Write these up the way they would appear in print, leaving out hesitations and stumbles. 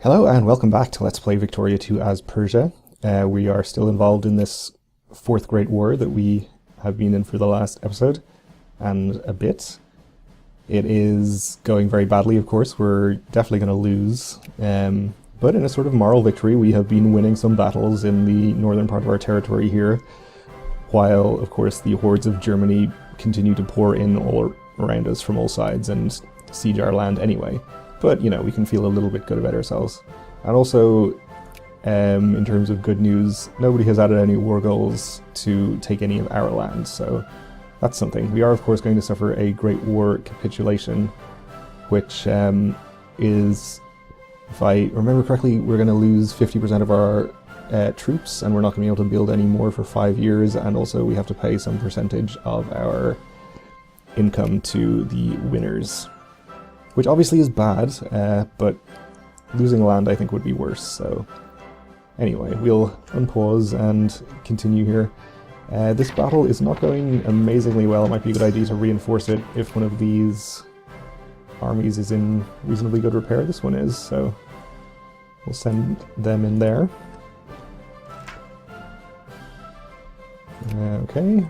Hello and welcome back to Let's Play Victoria 2 as Persia. We are still involved in this Fourth Great War that we have been in for the last episode and a bit. It is going very badly, of course. We're definitely going to lose. But in a sort of moral victory, we have been winning some battles in the northern part of our territory here, while, of course, the hordes of Germany continue to pour in all around us from all sides and siege our land anyway. But, you know, we can feel a little bit good about ourselves. And also, in terms of good news, nobody has added any war goals to take any of our land, so that's something. We are, of course, going to suffer a Great War capitulation, which is, if I remember correctly, we're going to lose 50% of our troops, and we're not going to be able to build any more for 5 years, and also we have to pay some percentage of our income to the winners. Which obviously is bad, but losing land I think would be worse, so anyway, we'll unpause and continue here. This battle is not going amazingly well. It might be a good idea to reinforce it if one of these armies is in reasonably good repair. This one is, so we'll send them in there. Okay.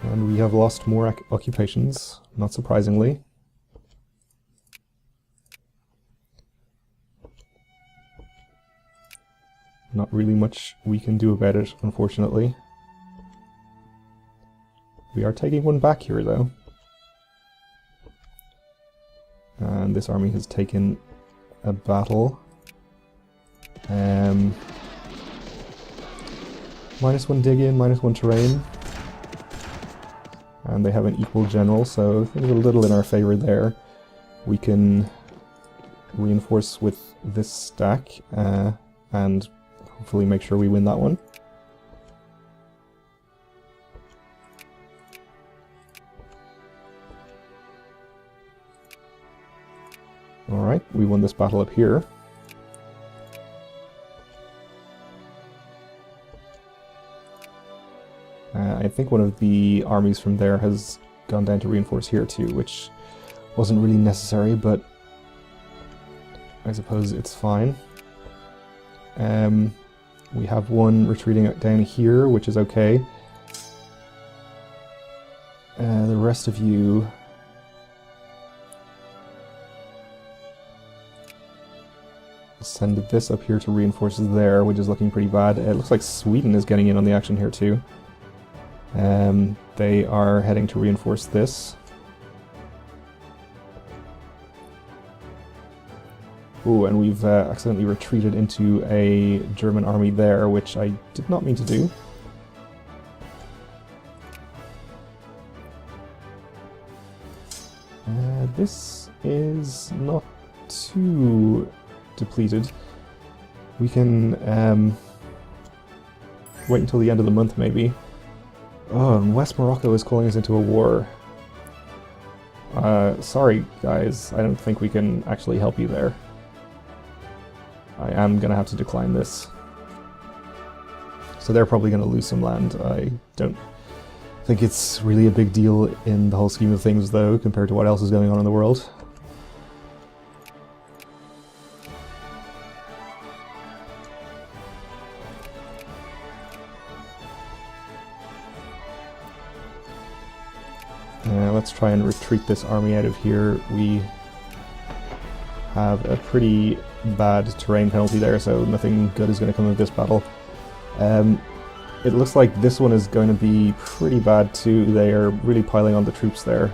And we have lost more occupations, not surprisingly. Not really much we can do about it, unfortunately. We are taking one back here, though. And this army has taken a battle. -1 dig in, -1 terrain. And they have an equal general, so things are a little in our favor there. We can reinforce with this stack and hopefully make sure we win that one. Alright, we won this battle up here. I think one of the armies from there has gone down to reinforce here too, which wasn't really necessary, but I suppose it's fine. We have one retreating down here, which is okay. The rest of you... send this up here to reinforce there, which is looking pretty bad. It looks like Sweden is getting in on the action here too. They are heading to reinforce this. Ooh, and we've accidentally retreated into a German army there, which I did not mean to do. This is not too depleted. We can wait until the end of the month, maybe. Oh, and West Morocco is calling us into a war. Sorry, guys. I don't think we can actually help you there. I am gonna have to decline this. So they're probably gonna lose some land. I don't think it's really a big deal in the whole scheme of things, though, compared to what else is going on in the world. Let's try and retreat this army out of here. We have a pretty bad terrain penalty there, so nothing good is going to come of this battle. It looks like this one is going to be pretty bad too. They are really piling on the troops there.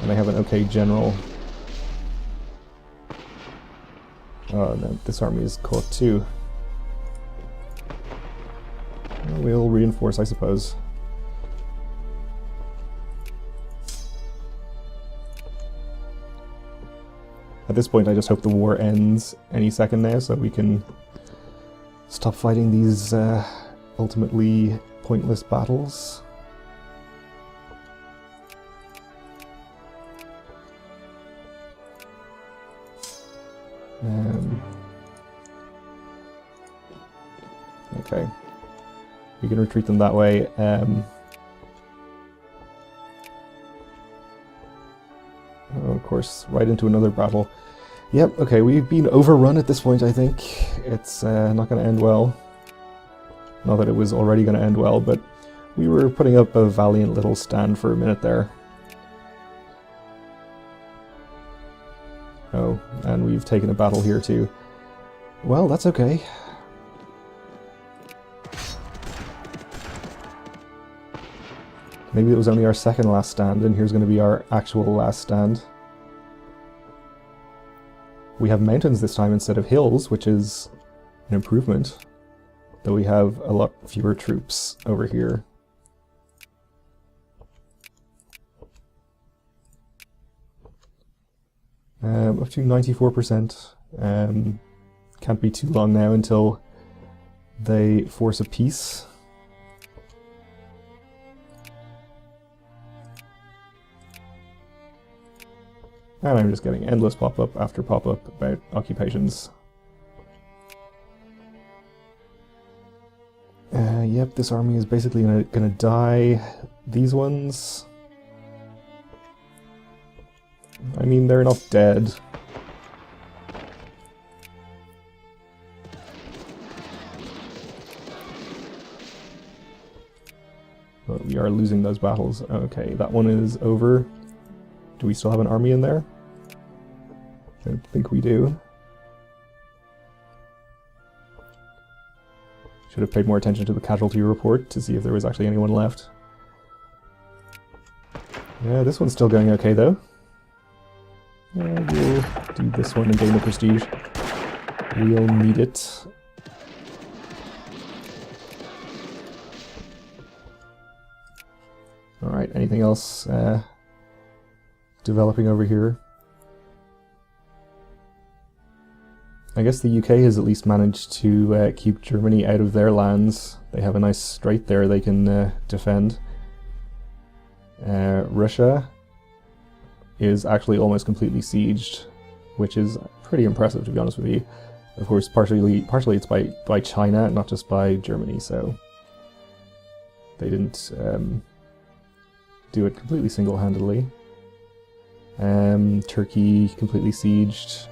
And they have an okay general. Oh, no, this army is caught too. We'll reinforce, I suppose. At this point, I just hope the war ends any second now, so we can stop fighting these ultimately pointless battles. Okay, we can retreat them that way. course, right into another battle. Yep, okay, we've been overrun at this point, I think. It's not going to end well. Not that it was already going to end well, but we were putting up a valiant little stand for a minute there. Oh, and we've taken a battle here too. Well, that's okay. Maybe it was only our second last stand, and here's going to be our actual last stand. We have mountains this time instead of hills, which is an improvement. Though we have a lot fewer troops over here. Up to 94%. Can't be too long now until they force a peace. And I'm just getting endless pop-up after pop-up about occupations. Yep, this army is basically gonna die. These ones... I mean, they're not dead. But we are losing those battles. Okay, that one is over. Do we still have an army in there? I don't think we do. Should have paid more attention to the casualty report to see if there was actually anyone left. Yeah, this one's still going okay though. We'll do this one and gain the prestige. We'll need it. Alright, anything else developing over here? I guess the UK has at least managed to keep Germany out of their lands. They have a nice strait there they can defend. Russia is actually almost completely sieged, which is pretty impressive, to be honest with you. Of course, partially it's by China, not just by Germany, so they didn't do it completely single-handedly. Turkey completely sieged.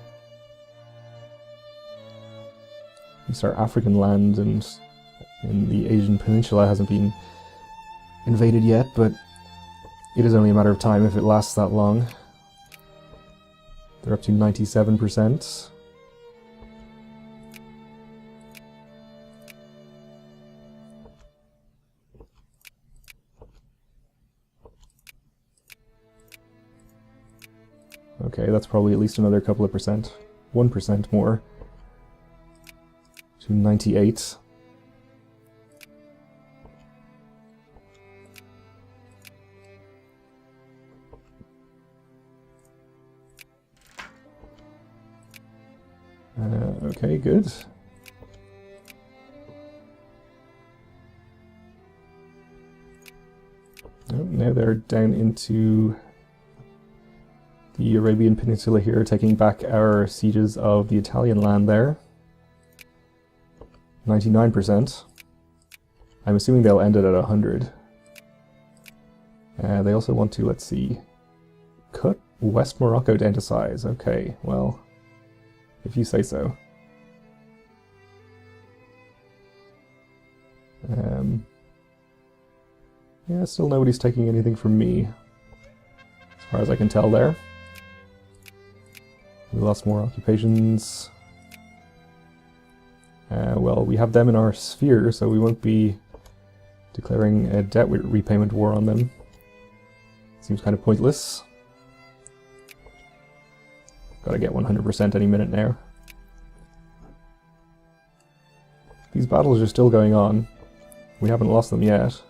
At least our African land and in the Asian Peninsula hasn't been invaded yet, but it is only a matter of time if it lasts that long. They're up to 97%. Okay, that's probably at least another couple of percent. 1% more. To 98. Okay, good. Oh, now they're down into the Arabian Peninsula here, taking back our sieges of the Italian land there. 99%. I'm assuming they'll end it at 100. They also want to, let's see, cut West Morocco down to size. Okay, well, if you say so. Yeah, still nobody's taking anything from me, as far as I can tell there. We lost more occupations. Well, we have them in our sphere, so we won't be declaring a debt repayment war on them. Seems kind of pointless. Gotta get 100% any minute now. These battles are still going on. We haven't lost them yet.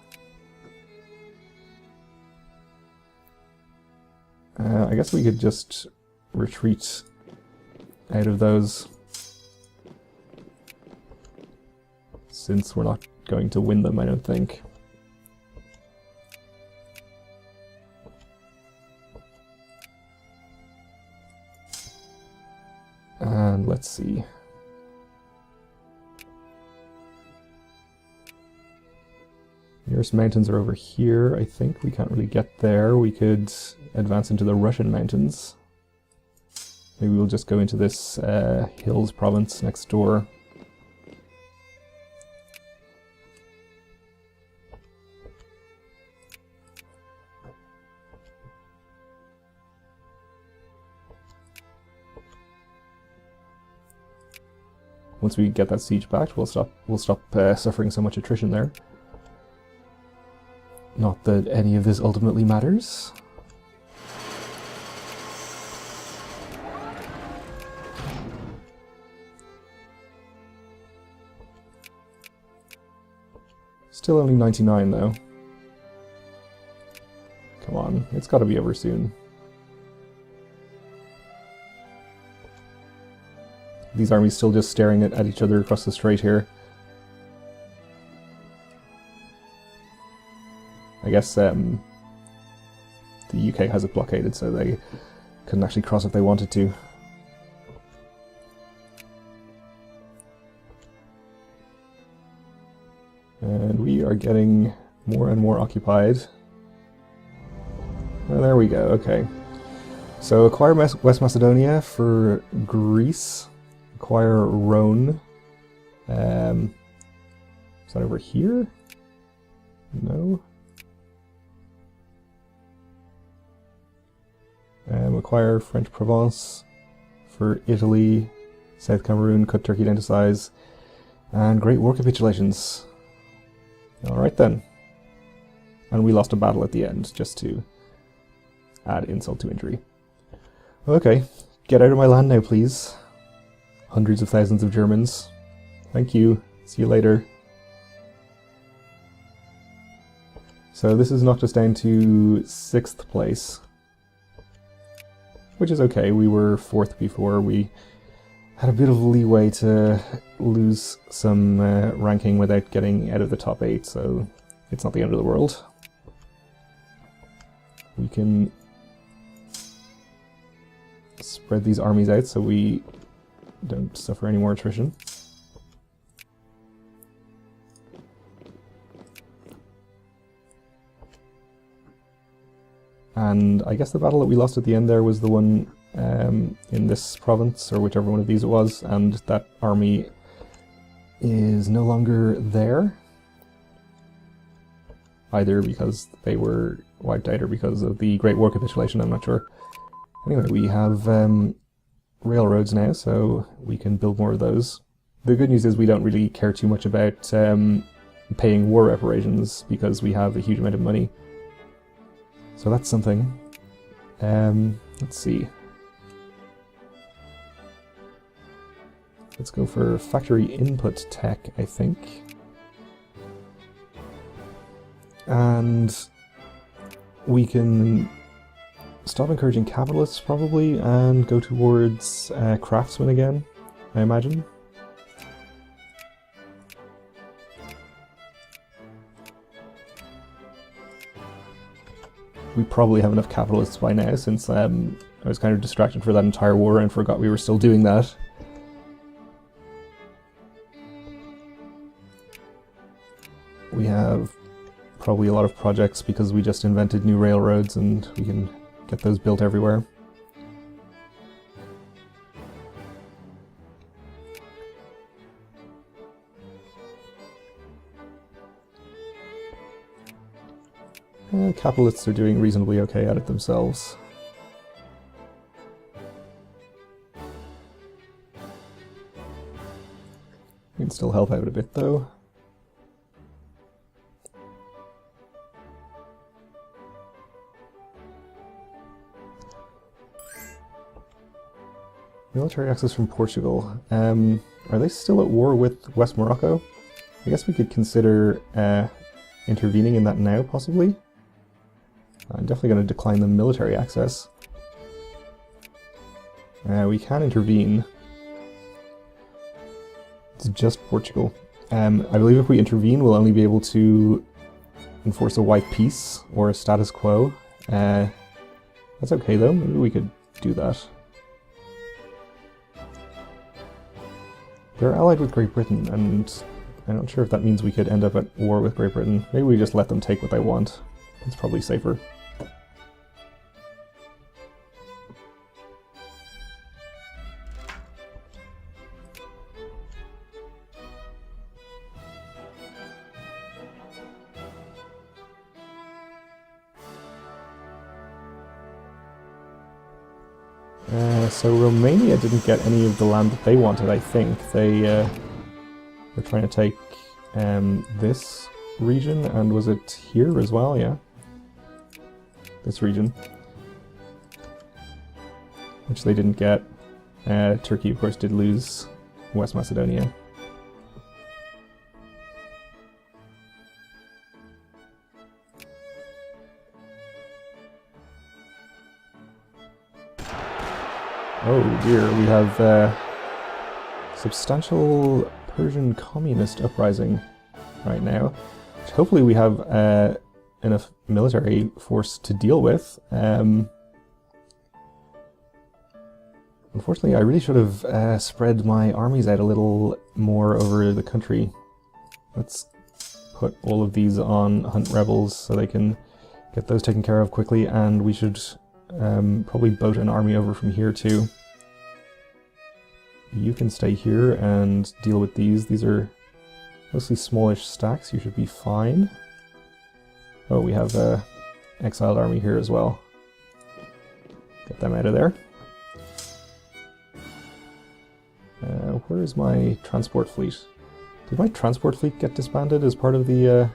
I guess we could just retreat out of those, since we're not going to win them, I don't think. And let's see. Nearest mountains are over here. I think we can't really get there. We could advance into the Russian mountains. Maybe we'll just go into this Hills province next door. Once we get that siege back, we'll stop suffering so much attrition there. Not that any of this ultimately matters. Still only 99 though. Come on, it's got to be over soon. These armies still just staring at each other across the strait here. I guess the UK has it blockaded, so they couldn't actually cross if they wanted to. And we are getting more and more occupied. Oh, there we go, okay. So acquire West Macedonia for Greece. Acquire Rhone. Is that over here? No. Acquire French Provence for Italy, South Cameroon, cut Turkey down to size, and Great War capitulations. Alright then. And we lost a battle at the end, just to add insult to injury. Okay, get out of my land now, please. Hundreds of thousands of Germans. Thank you. See you later. So this has knocked us down to 6th place. Which is okay, we were 4th before. We had a bit of leeway to lose some ranking without getting out of the top 8, so it's not the end of the world. We can spread these armies out so we don't suffer any more attrition. And I guess the battle that we lost at the end there was the one in this province, or whichever one of these it was, and that army is no longer there. Either because they were wiped out or because of the Great War capitulation, I'm not sure. Anyway, we have railroads now, so we can build more of those. The good news is we don't really care too much about paying war reparations because we have a huge amount of money. So that's something. Let's see. Let's go for factory input tech, I think. And we can stop encouraging capitalists, probably, and go towards craftsmen again, I imagine. We probably have enough capitalists by now, since I was kind of distracted for that entire war and forgot we were still doing that. We have probably a lot of projects because we just invented new railroads and we can get those built everywhere. Capitalists are doing reasonably okay at it themselves. We can still help out a bit though. Military access from Portugal. Are they still at war with West Morocco? I guess we could consider intervening in that now, possibly. I'm definitely going to decline the military access. We can intervene. It's just Portugal. I believe if we intervene, we'll only be able to enforce a white peace or a status quo. That's okay though, maybe we could do that. They're allied with Great Britain, and I'm not sure if that means we could end up at war with Great Britain. Maybe we just let them take what they want. It's probably safer. So Romania didn't get any of the land that they wanted, I think. They're trying to take this region, and was it here as well? Yeah. This region. Which they didn't get. Turkey, of course, did lose West Macedonia. Oh dear, we have substantial Persian communist uprising right now, which hopefully we have enough military force to deal with. Unfortunately, I really should have spread my armies out a little more over the country. Let's put all of these on Hunt Rebels so they can get those taken care of quickly, and we should probably boat an army over from here too. You can stay here and deal with these. These are mostly smallish stacks. You should be fine. Oh, we have an exiled army here as well. Get them out of there. Where is my transport fleet? Did my transport fleet get disbanded as part of the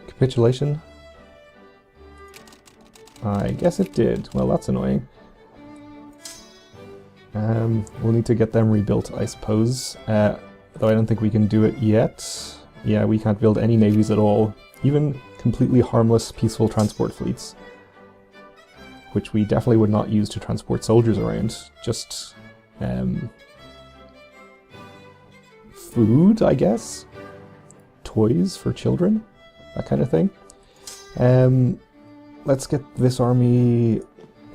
capitulation? I guess it did. Well, that's annoying. We'll need to get them rebuilt, I suppose. Though I don't think we can do it yet. Yeah, we can't build any navies at all. Even completely harmless, peaceful transport fleets. Which we definitely would not use to transport soldiers around. Just food, I guess? Toys for children? That kind of thing. Let's get this army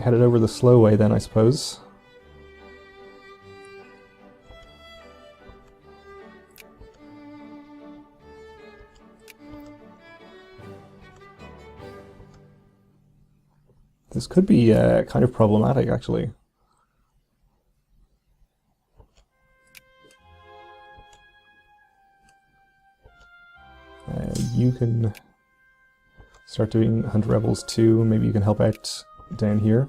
headed over the slow way then, I suppose. This could be kind of problematic, actually. You can start doing Hunt Rebels too. Maybe you can help out down here.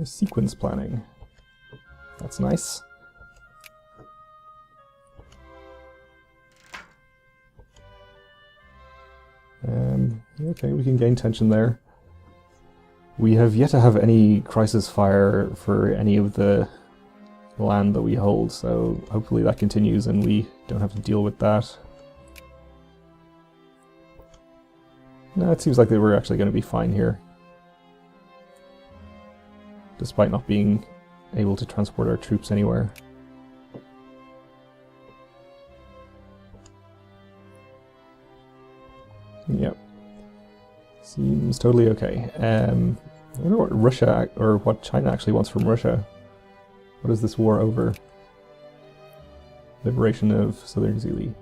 Sequence planning. That's nice. Okay, we can gain tension there. We have yet to have any crisis fire for any of the land that we hold, so hopefully that continues and we don't have to deal with that. No, it seems like they were actually going to be fine here. Despite not being able to transport our troops anywhere. Yep. Seems totally okay. I wonder what Russia, or what China actually wants from Russia. What is this war over? Liberation of Southern Zili.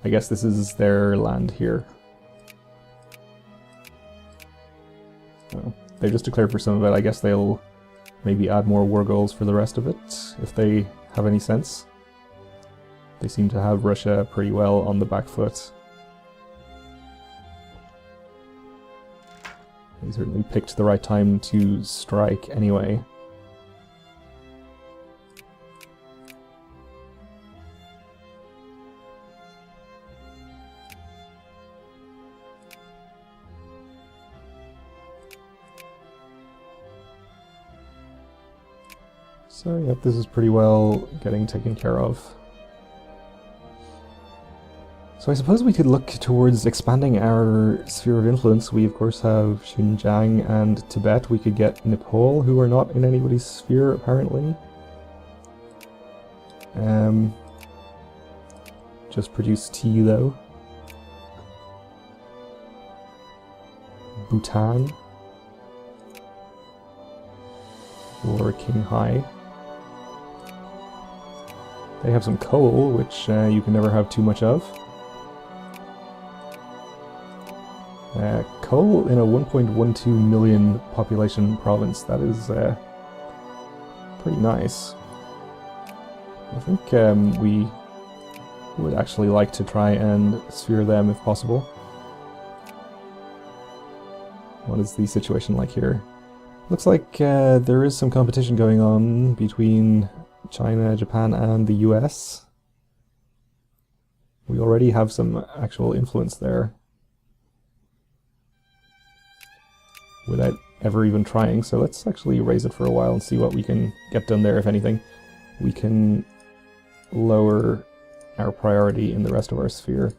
I guess this is their land here. Oh, they just declared for some of it. I guess they'll maybe add more war goals for the rest of it, if they have any sense. They seem to have Russia pretty well on the back foot. They certainly picked the right time to strike anyway. So, yep, this is pretty well getting taken care of. So I suppose we could look towards expanding our sphere of influence. We of course have Xinjiang and Tibet. We could get Nepal, who are not in anybody's sphere apparently. Just produce tea though. Bhutan. Or Qinghai. They have some coal, which you can never have too much of. Coal in a 1.12 million population province, that is pretty nice. I think we would actually like to try and sphere them if possible. What is the situation like here? Looks like there is some competition going on between China, Japan, and the US. We already have some actual influence there without ever even trying, so let's actually raise it for a while and see what we can get done there, if anything. We can lower our priority in the rest of our sphere.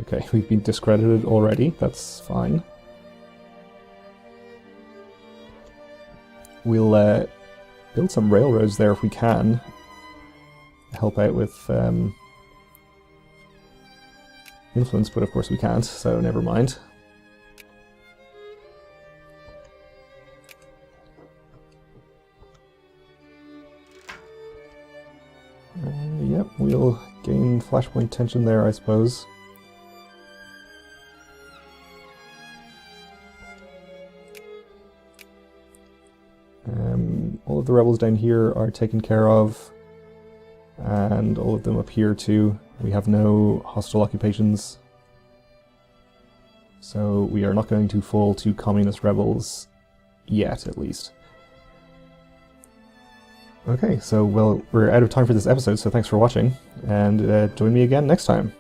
Okay, we've been discredited already, that's fine. We'll build some railroads there if we can, help out with influence, but of course we can't, so never mind. Yep, we'll gain flashpoint tension there, I suppose. All of the rebels down here are taken care of, and all of them up here too. We have no hostile occupations, so we are not going to fall to communist rebels yet, at least. Okay, so well, we're out of time for this episode, so thanks for watching, and join me again next time.